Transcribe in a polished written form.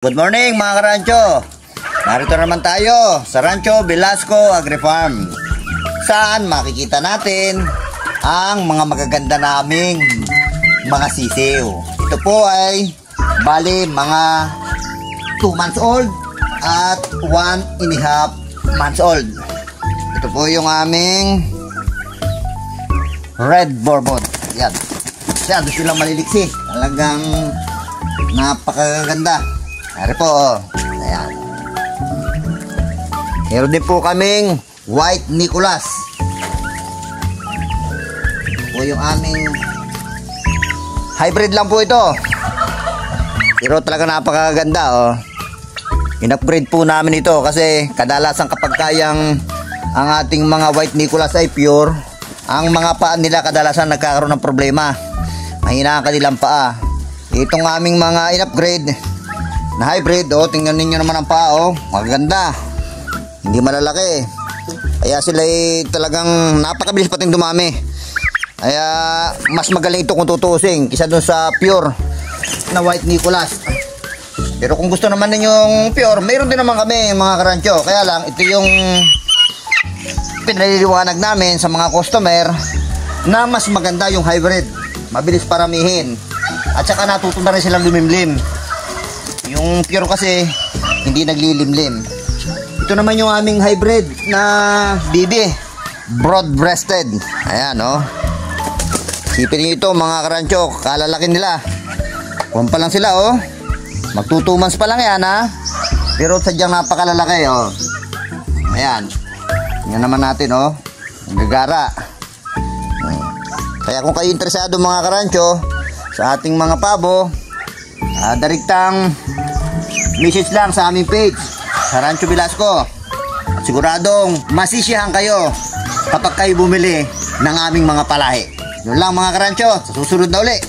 Good morning mga karancho. Narito naman tayo sa Rancho Velasco Agri-Farm, saan makikita natin ang mga magaganda naming mga sisiw. Ito po ay bali mga 2 months old at 1.5 months old. Ito po yung aming Red Bourbon. Yan. Masyado silang maliliksi. Talagang napakaganda. Ari po, oh. Ayan. Meron din po kaming White Nicholas. Ito po yung aming hybrid lang po ito. Pero talaga napakaganda, oh. In-upgrade po namin ito kasi kadalasan kapag kayang ang ating mga White Nicholas ay pure, ang mga paa nila kadalasan nagkakaroon ng problema. Mahina ang kanilang paa. Itong aming mga in-upgrade na hybrid, oh, tingnan ninyo naman ang paa, oh, maganda, hindi malalaki, kaya sila ay talagang napakabilis pating dumami, kaya mas magaling ito kung tutusin kisa dun sa pure na White Nicholas. Pero kung gusto naman ninyong pure, mayroon din naman kami mga karancho, kaya lang ito yung pinaliliwanag namin sa mga customer na mas maganda yung hybrid, mabilis paramihin at saka natuto na rin silang lumimlim. Yung pure kasi hindi naglilimlim. Ito naman yung aming hybrid na BB, broad-breasted. Ayan, oh. Sipin niyo ito mga karancho, kalalaki nila. Kung pa lang sila, oh. Mag 2 months pa lang yan, ha. Pero sadyang napakalalaki, oh. Ayan. Yan naman natin, oh. Gagara. Kaya kung kayo interesado mga karancho sa ating mga pabo, direktang message lang sa aming page sa Rancho Velasco. At siguradong masisiyahan kayo kapag kayo bumili ng aming mga palahi. Yun lang mga karancho, sa susunod na uli.